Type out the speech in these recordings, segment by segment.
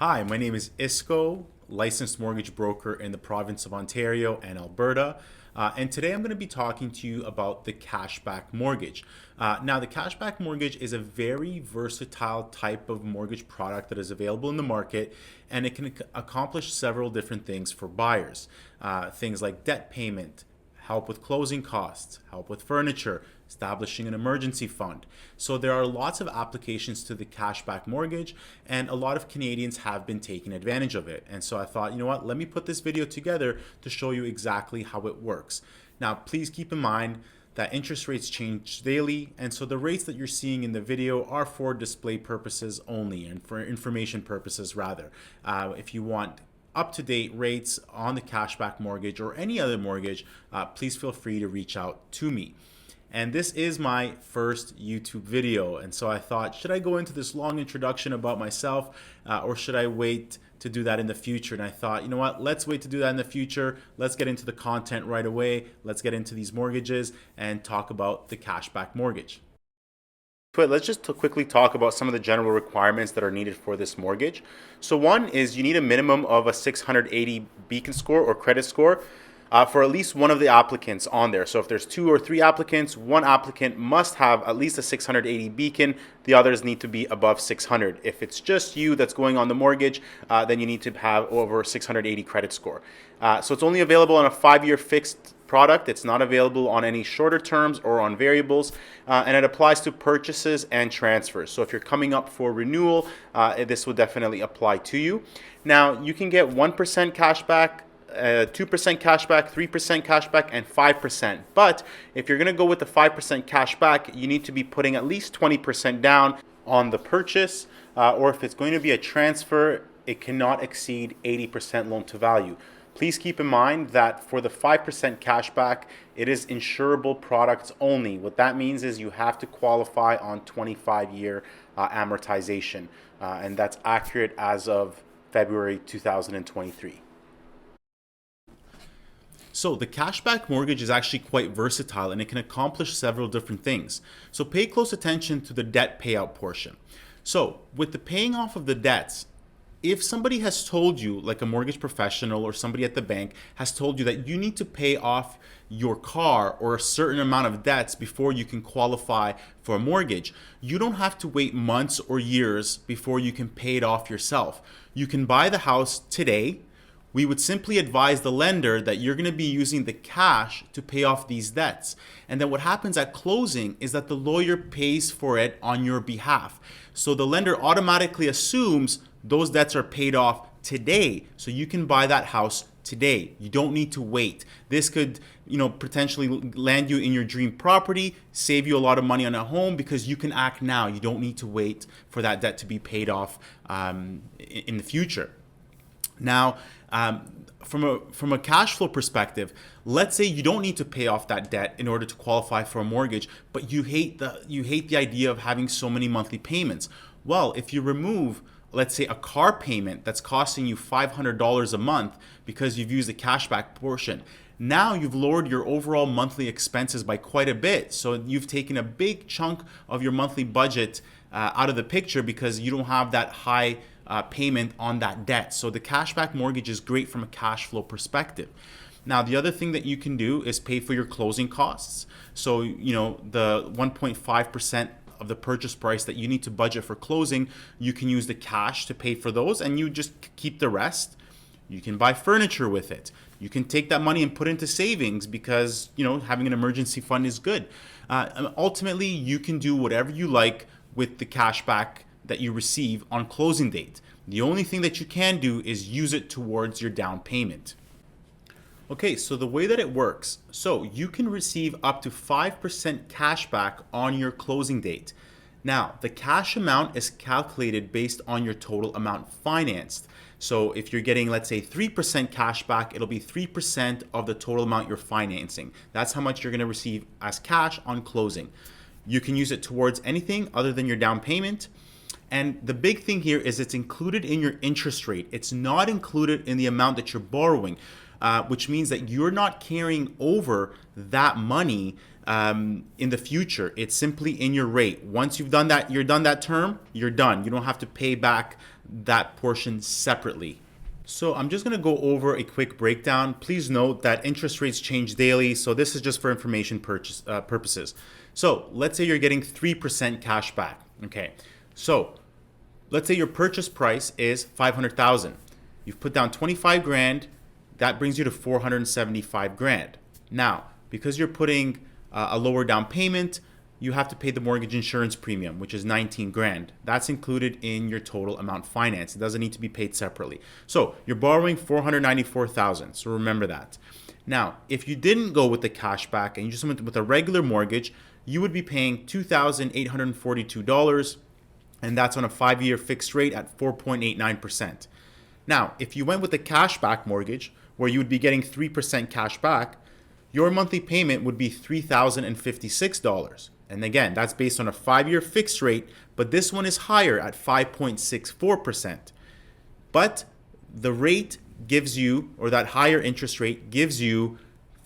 Hi, my name is Isco, licensed mortgage broker in the province of Ontario and Alberta. And today I'm going to be talking to you about the cashback mortgage. Now, the cashback mortgage is a very versatile type of mortgage product that is available in the market, and it can accomplish several different things for buyers. Things like debt payment, help with closing costs, help with furniture, establishing an emergency fund. So there are lots of applications to the cashback mortgage, and a lot of Canadians have been taking advantage of it. And so I thought, you know what, let me put this video together to show you exactly how it works. Now, please keep in mind that interest rates change daily, and so the rates that you're seeing in the video are for display purposes only, and for information purposes rather. If you want up-to-date rates on the cashback mortgage or any other mortgage, please feel free to reach out to me. And this is my first YouTube video, and so I thought, should I go into this long introduction about myself, or should I wait to do that in the future? And I thought, you know what, let's wait to do that in the future. Let's get into the content right away. Let's get into these mortgages and talk about the cashback mortgage. But let's just quickly talk about some of the general requirements that are needed for this mortgage. So one is you need a minimum of a 680 Beacon score or credit score for at least one of the applicants on there. So if there's 2 or 3 applicants, one applicant must have at least a 680 Beacon. The others need to be above 600. If it's just you that's going on the mortgage, then you need to have over 680 credit score. So it's only available on a 5-year fixed product. It's not available on any shorter terms or on variables, and it applies to purchases and transfers. So if you're coming up for renewal, this will definitely apply to you. Now, you can get 1% cashback, 2% cashback, 3% cashback, and 5%. But if you're going to go with the 5% cashback, you need to be putting at least 20% down on the purchase, or if it's going to be a transfer, it cannot exceed 80% loan to value. Please keep in mind that for the 5% cashback, it is insurable products only. What that means is you have to qualify on 25-year amortization, and that's accurate as of February 2023. So the cashback mortgage is actually quite versatile, and it can accomplish several different things. So pay close attention to the debt payout portion. So with the paying off of the debts, if somebody has told you, like a mortgage professional or somebody at the bank has told you that you need to pay off your car or a certain amount of debts before you can qualify for a mortgage, you don't have to wait months or years before you can pay it off yourself. You can buy the house today. We would simply advise the lender that you're going to be using the cash to pay off these debts. And then what happens at closing is that the lawyer pays for it on your behalf. So the lender automatically assumes those debts are paid off today. So you can buy that house today. You don't need to wait. This could, potentially land you in your dream property, save you a lot of money on a home because you can act now. You don't need to wait for that debt to be paid off in the future. Now, from a cash flow perspective, let's say you don't need to pay off that debt in order to qualify for a mortgage, but you hate the idea of having so many monthly payments. Well, if you remove, let's say, a car payment that's costing you $500 a month because you've used the cashback portion, now you've lowered your overall monthly expenses by quite a bit. So you've taken a big chunk of your monthly budget out of the picture because you don't have that high payment on that debt. So the cashback mortgage is great from a cash flow perspective. Now, the other thing that you can do is pay for your closing costs. So, the 1.5% of the purchase price that you need to budget for closing, you can use the cash to pay for those, and you just keep the rest. You can buy furniture with it. You can take that money and put into savings because, having an emergency fund is good. Ultimately, you can do whatever you like with the cashback that you receive on closing date. The only thing that you can do is use it towards your down payment. Okay, so the way that it works, so you can receive up to 5% cash back on your closing date. Now, the cash amount is calculated based on your total amount financed. So if you're getting, let's say, 3% cash back, it'll be 3% of the total amount you're financing. That's how much you're going to receive as cash on closing. You can use it towards anything other than your down payment. And the big thing here is it's included in your interest rate. It's not included in the amount that you're borrowing, which means that you're not carrying over that money in the future. It's simply in your rate. Once you've done that, you're done that term, you're done. You don't have to pay back that portion separately. So I'm just going to go over a quick breakdown. Please note that interest rates change daily, so this is just for information purposes. So let's say you're getting 3% cash back. Okay, so let's say your purchase price is $500,000. You've put down 25 grand. That brings you to 475 grand. Now, because you're putting a lower down payment, you have to pay the mortgage insurance premium, which is 19 grand. That's included in your total amount financed. It doesn't need to be paid separately. So you're borrowing 494,000. So remember that. Now, if you didn't go with the cash back and you just went with a regular mortgage, you would be paying $2,842, and that's on a 5-year fixed rate at 4.89%. Now, if you went with a cashback mortgage, where you would be getting 3% cash back, your monthly payment would be $3,056. And again, that's based on a 5-year fixed rate, but this one is higher at 5.64%. But the rate gives you, or that higher interest rate gives you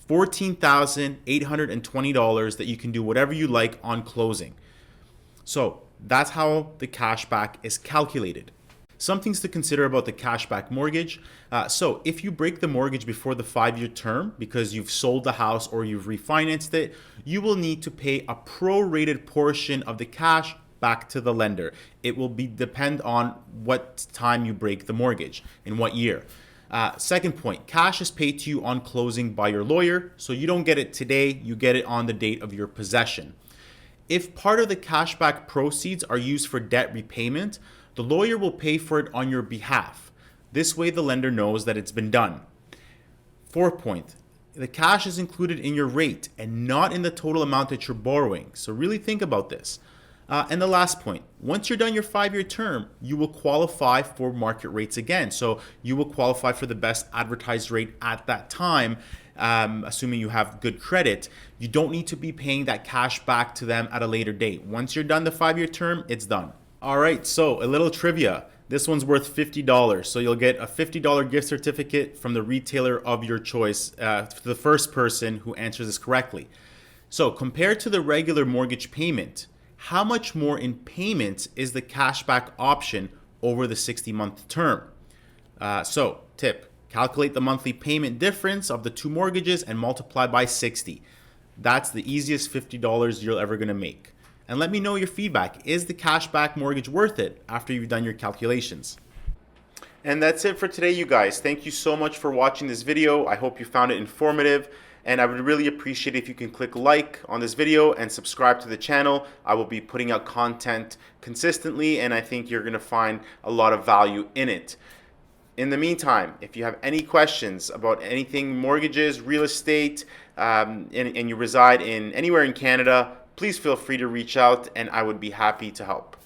$14,820 that you can do whatever you like on closing. So that's how the cashback is calculated. Some things to consider about the cashback mortgage. So if you break the mortgage before the 5-year term because you've sold the house or you've refinanced it, you will need to pay a prorated portion of the cash back to the lender. It will depend on what time you break the mortgage, in what year. Second point, cash is paid to you on closing by your lawyer, so you don't get it today, you get it on the date of your possession. If part of the cashback proceeds are used for debt repayment, the lawyer will pay for it on your behalf. This way the lender knows that it's been done. Fourth point, the cash is included in your rate and not in the total amount that you're borrowing. So really think about this. And the last point, once you're done your 5-year term, you will qualify for market rates again. So you will qualify for the best advertised rate at that time, assuming you have good credit. You don't need to be paying that cash back to them at a later date. Once you're done the 5-year term, it's done. All right, so a little trivia. This one's worth $50. So you'll get a $50 gift certificate from the retailer of your choice for the first person who answers this correctly. So compared to the regular mortgage payment, how much more in payments is the cashback option over the 60-month term? So tip, calculate the monthly payment difference of the two mortgages and multiply by 60. That's the easiest $50 you're ever going to make. And let me know your feedback. Is the cashback mortgage worth it after you've done your calculations? And that's it for today, you guys. Thank you so much for watching this video. I hope you found it informative. And I would really appreciate if you can click like on this video and subscribe to the channel. I will be putting out content consistently, and I think you're going to find a lot of value in it. In the meantime, if you have any questions about anything mortgages, real estate, and you reside in anywhere in Canada, please feel free to reach out and I would be happy to help.